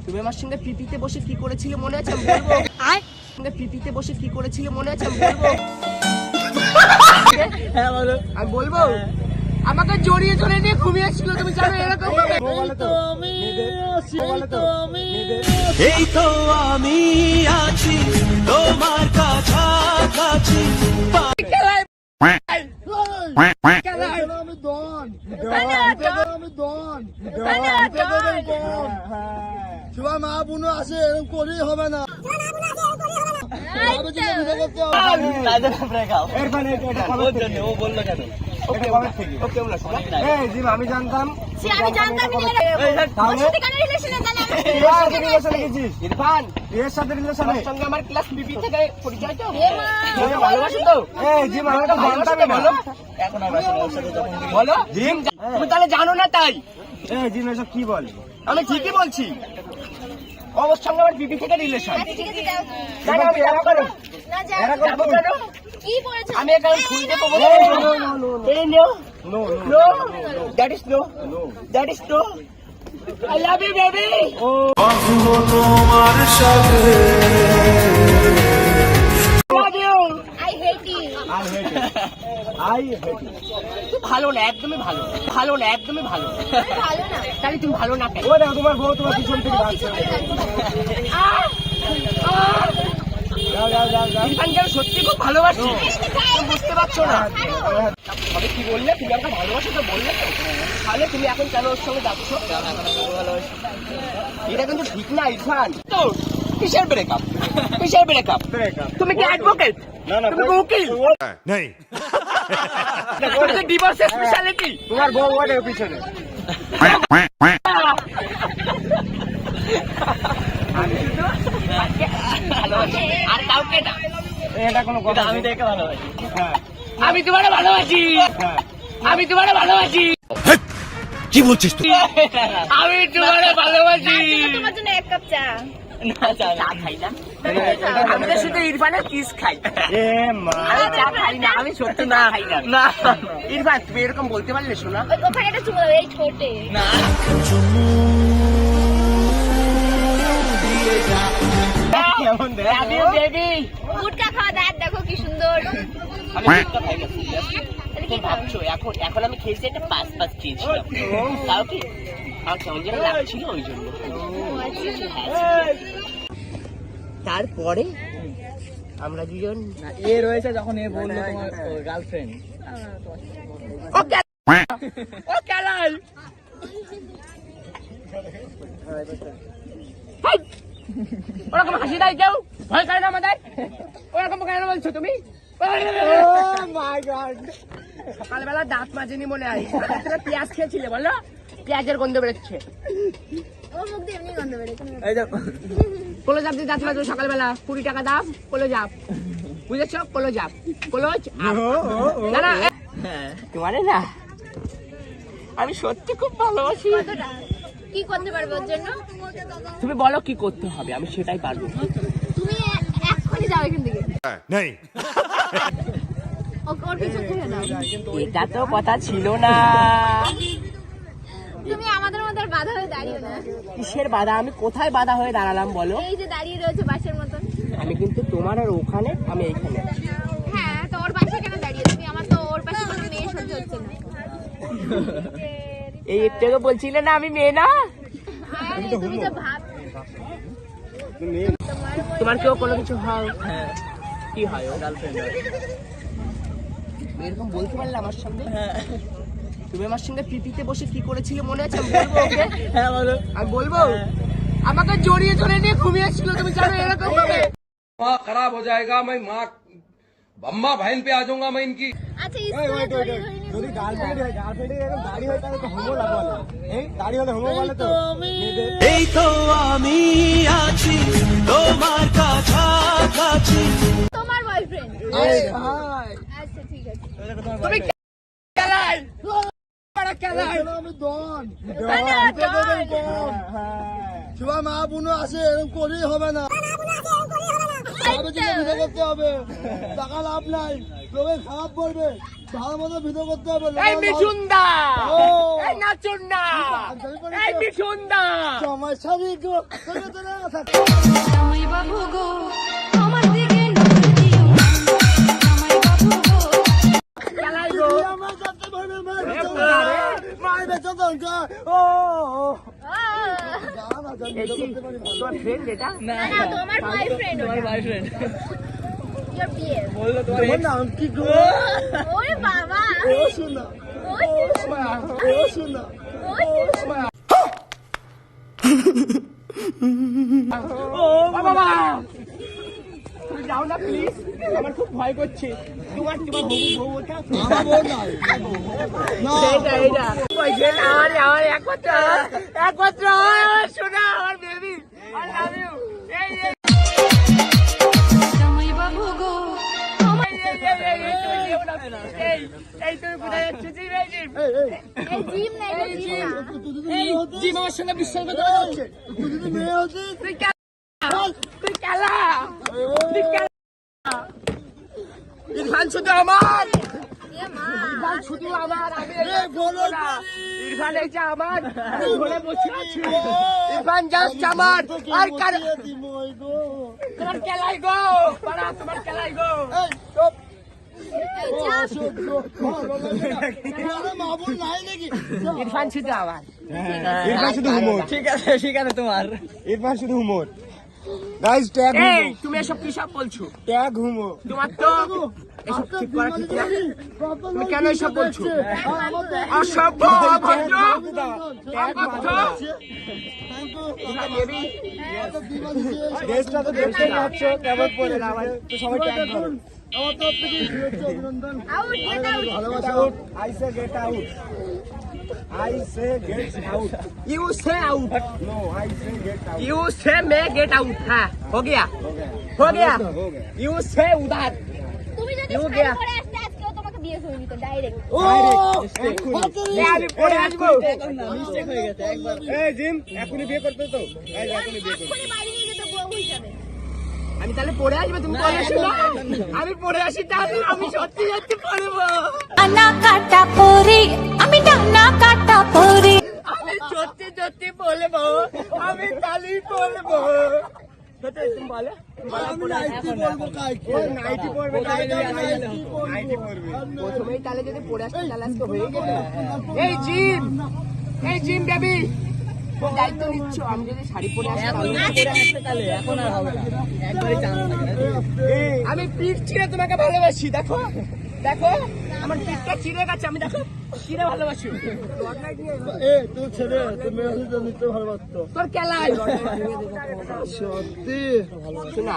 তুমি আমার সঙ্গে পিপিতে বসে কি করেছিলে মনে আছে আমি বলবো? সঙ্গে পিপিতে বসে কি করেছিলে মনে আছে আমি বলবো? হ্যাঁ বলো। আমি বলবো? আমাকে জড়িয়ে ধরে নিয়ে ঘুমিয়েছিল, তুমি জানো এরকম ভাবে? এই তো আমি আছি তোমার কাছাকাছি। আমি দন সবাই মা বোনও আছে, এরকম করেই হবে না। আমি জানতাম এর সাথে রিলেশনে সঙ্গে আমার ক্লাস পিপি থেকে পরিচয় তো ভালোবাসো তো? বলো জিম, তুমি তাহলে জানো না তাই? জিম এসব কি বলে? আমি ঠিকই বলছি, ওর সঙ্গে আমার পিপি থেকে রিলেশন। আমি এখানে খুলতে পাবো? No, that is no. That is no. I love you, baby. তোমার সাথে Love you. I hate you. ভালো না, একদমই ভালো না, একদমই ভালো। ভালো না। তাহলে তুমি ভালো না কেন? ও দেখো তোমার বউ তোমার পিছন থেকে ডাকছে। ইরফানকে আমি সত্যি খুব ভালোবাসি, তুমি বুঝতে পারছো না। তবে কি বললে? তুমি আমাকে ভালোবাসো তো বললে তো, তাহলে তুমি এখন কেন ওর সঙ্গে যাচ্ছ? এটা কিন্তু ঠিক না ইরফান। তো কিসের ব্রেকআপ? কিসের ব্রেকআপ? তুমি কি অ্যাডভোকেট? তুমি কি উকিল? নেই। ডিভোর্স স্পেশালিটি তোমার বউ ওর পিছনে। আর কাউকে না। এটা কোনো কথা? আমি দেখে ভালোবাসি। হ্যাঁ আমি তোমারে ভালোবাসি। আমি তোমারে ভালোবাসি। কি বলছিস তুই? আমি তোমারে ভালোবাসি। তোমার জন্য এক কাপ চা। চা খাই না, আমি তো শুধু ইরফানের কিস খাই। এ মা, আমি চা খাই না, আমি সত্যি না খাই না। ইরফান তুমি এরকম বলতে পারলে? শোনা, ওখানে একটা চুমু দাও, এই ঠোঁটে। কেমন দেখ? Love you, baby. গুটকা খাওয়া দাঁত দেখো কি সুন্দর। আমি গুটখা খাই না, তুমি ভাবছো এখন আমি খেয়েছি একটা পাঁচ খেয়েছিলাম। তাও কি আমার কেমন যেন লাগছিল ওই জন্য। তারপরে আমরা দুজন এ রয়েছে যখন এ বললো তোমার গার্লফ্রেন্ড। ও কেলাই ওরকম হাসি দেয় কেউ? ভয় করে না আমাদের? ওরকম কেন বলছো তুমি? সকালবেলা দাঁত মাজেনি মনে হয়, পেঁয়াজ খেয়েছিলে বলো? পেঁয়াজের গন্ধ বেরোচ্ছে। ওর মুখ দিয়ে এমনি গন্ধ বেরোয়। কলো জাপ দিয়ে দাঁত মাজো সকালবেলা, 20 টাকা দাম কলো জাপ, বুঝেছো? কলো জাপ, কলোজ না না তোমারে না, আমি সত্যি খুব ভালোবাসি। কি করতে পারবো ওর জন্য? তুমি বলো কি করতে হবে, আমি সেটাই পারবো। তুমি এক্ষুনি যাও এখান থেকে। নেই। ওর পিছন থেকে দাও। এটা তো কথা ছিল না। তুমি আমাদের মধ্যে আর বাধা হয়ে দাঁড়িও না। কিসের বাধা? আমি কোথায় বাধা হয়ে দাঁড়ালাম বলো? এই যে দাঁড়িয়ে রয়েছে বাসের মতন। আমি কিন্তু তোমার আর ওখানে, আমি এইখানে। হ্যাঁ, তো ওর পাশে কেন দাঁড়িয়ে তুমি? আমার তো ওর পাশে কোনো মেয়ে সহ্য হচ্ছে না। এই একটু বলছিলে না আমি মেয়ে না? আরে তুমি তো ভাব। তোমার কেউ কোনো কিছু হয়? কি হয়? ও গার্লফ্রেন্ড এরকম বলতে পারলে আমার সামনে? তুমি আমার সঙ্গে পিপিতে বসে কি করেছিলে মনে আছে আমি বলবো? ওকে হ্যাঁ বলো। আমি বলবো? আমাকে জড়িয়ে ধরে নিয়ে ঘুমিয়েছিল, তুমি জানো এরকম ভাবে? माँ खराब हो जाएगा, मैं माँ अम्मा बहन पे आ जाऊंगा मैं इनकी। আচ্ছা স্কুলে ধরে যদি গার্লফ্রেন্ড হয়, গার্লফ্রেন্ড এরকম দাড়ি হয় তাহলে তো হোমো লাভ বলে। এই দাড়ি হলে হোমো বলে তো? এই তো আমি আছি তোমার কাছাকাছি। তোমার বয়ফ্রেন্ড। আচ্ছা ঠিক আছে। তুমি কেলাই কেলাই আমি দন ডন। সবাই মা বোনও আছে, এরকম করেই হবে না। করতে হবে, টাকা লাভ নাই, লোকে খারাপ করবে। ভালো মতো ভিডিও করতে হবে এই মিঠুনদা ও। এই নাচুনদা এই মিঠুনদা সমস্যা নেই গো তোকে তো না থাক জামাই বাবু গো আমার দিকে নজর দিও না জামাই বাবু গো খেলাই গো আমার যাতে ভাবে বাবারে। মারবে চোদন কা ও গানা জানি এই কি তোর ফ্রেন্ড এটা না তোমার বয়ফ্রেন্ড তোমার বয়ফ্রেন্ড ইওর বিয়ে তোমার নাম কি গো ওরে বাবা ও শোনা ওই ও শোনা বাবা তুমি যাও না প্লিজ আমার খুব ভয় করছে তোমার বউ ওটা আমার বউ নাই না এইটা কইছে আমার একমাত্র শোনা আমার বেবি আই লাভ ইউ এই জামাই বাবু গো আমার এই তুমি কোথায় যাচ্ছ জিম এই জিম এই জিম নাই এই জিম জিম না তুই যদি এই মেয়ে হতি জিম আমার সঙ্গে বিশ্বাস করতে হচ্ছে তুই যদি মেয়ে হতি তুই খেলা ইরফান শুধু আমার এ মা ইরফান শুধু আমার আমি এ বলো ইরফান এই যে আমার আমি ধরে বসে আছি ইরফান জাস্ট আমার আর কার দিমই গো তোমার খেলাই গো পাড়া তোমার খেলাই গো এই চুপ এই যা মাবুল নাই নাকি ইরফান শুধু আমার ইরফান শুধু হুমোর ঠিক আছে তোমার ইরফান শুধু হুমোর গাইস ট্যাগ এই তুমি এসব কি সব বলছো ট্যাগ হুমোর তোমার তো এসব ঠিক করা ঠিক না তুমি কেন এসব বলছো অসভ্য অভদ্র অকথ্য বেবি দেশটা তো দেখতে পাচ্ছ কেমন পড়ে না ভাই তো সবাই ট্যাগ করো আমার তরফ থেকে শুভেচ্ছা অভিনন্দন আউট গেট আউট ভালোবাসা I say get out I say get out. You say out No, I say get out. You say मैं गेट आउट हाँ हो गया यू से उधर তুমি যদি ইউ শাড়ি গেয়া। পরে আসতে আজকেও তোমাকে বিয়ে করে দিত ডাইরেক্ট Oh! ले अभी पड़े আসবো এই জিম এখনই বিয়ে করতে তো এই এখনই বিয়ে করতে এক্ষুনি বাড়ি নিয়ে যেত বউ হিসাবে আমি তাহলে পড়ে আসবো তুমি পড়ে আসো না আমি পড়ে আসি তাহলে আমি সত্যি সত্যি পড়বো ডানা কাটা পরি আমি ডানা কাটা পরি আমি সত্যি সত্যি বলবো আমি তাহলে পড়বো সত্যি তুমি বলো আমি নাইটি বলবো কাইকে নাইটি পড়বে নাইটি পড়বে প্রথমেই তাহলে যদি পড়ে আসতে তাহলে আজকে হয়ে গেল এই জিম বেবি দায়িত্ব নিচ্ছ আমি যদি শাড়ি পরে আসি তাহলে আমি পিঠ চিরে তোমাকে ভালোবাসি দেখো দেখো আমার পিঠটা চিরে গেছে আমি দেখো চিরে ভালোবাসি এ তুই ছেড়ে তুই মেয়ে হতে নিতে ভালোবাসতো তোর কেলাই সত্যি শোনা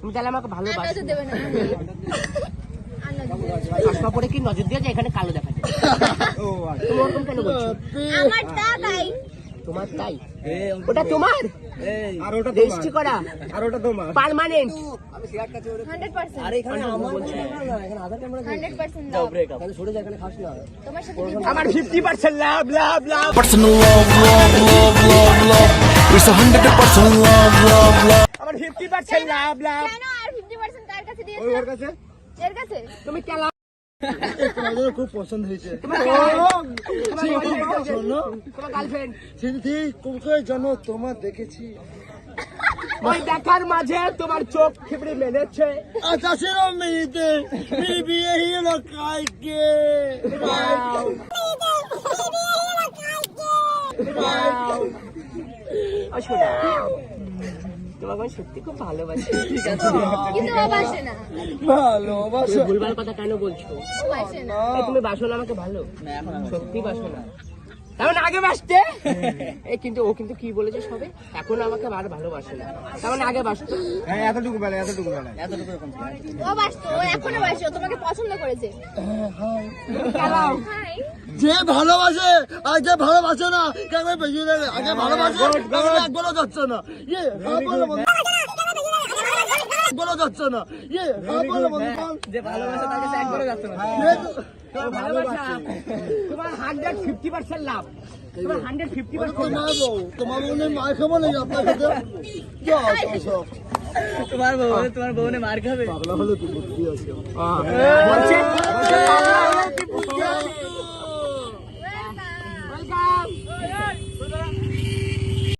তুমি তাহলে আমাকে আর ভালোবাসো নজর দেবে না আর নজর দেবে না। চশমা পরে কি নজর দিয়ে যায় এখানে কালো দেখা যায় ও তুমি ওরকম কেন বলছো আমার তাই তোমার তাই ওটা তোমার আর ওটা রেজিস্ট্রি তোমার করা আর ওটা তোমার পার্মানেন্ট 100% আরে এখানে আমার বলছি 100% দাও তাহলে সরে যা এখানে খাস না তোমার সাথে বিয়ে আমার 50% লাভ লাভ লাভ Personal love. It's 100% love. আমার 50% লাভ লাভ কেন আর 50% কার কাছে ওই ওর দিয়েছো কাছে এর কাছে তুমি কেলা তোমাদের খুব পছন্দ হয়েছে শোনো তোমার গার্লফ্রেন্ড সিন্ধি কোথায় জানো তোমার দেখেছি ওই দেখার মাঝে তোমার চোখ খিবড়ি মেলেছে আচ্ছা সেরকম মেয়েতে মেয়ে বিয়ে হলো কালকে তোমাকে আমি সত্যি খুব ভালোবাসি ঠিক আছে কিন্তু ও বাসে না ভালোবাসা ভুলভাল কথা কেন বলছো ও বাসে না এই তুমি বাসো না আমাকে ভালো সত্যি বাসো না তেমন আগে বাসতে এই কিন্তু ও কিন্তু কি বলেছে সবে এখন আমাকে আর ভালোবাসে না তেমন আগে বাসতো হ্যাঁ এতটুকু বেলা ও বাসতো ও এখনো বাসে ও তোমাকে পছন্দ করেছে খেলাও হাই যে ভালোবাসে আর যে ভালোবাসে না কেন বেশি লাগে আগে ভালোবাসে একবারও যাচ্ছে না ইয়ে বলো যাচ্ছে না ইয়ে যে ভালোবাসে তাকে একবারও যাচ্ছে না ভালোবাসা তোমার 150% লাভ তোমার 150% তোমার বউ মায়ের খাবো নাকি আপনার সাথে তোমার বউনে মার খাবে। পাগলা হলো কি বুদ্ধি আছে। বলছে পাগলা হলে কি বুদ্ধি আছে?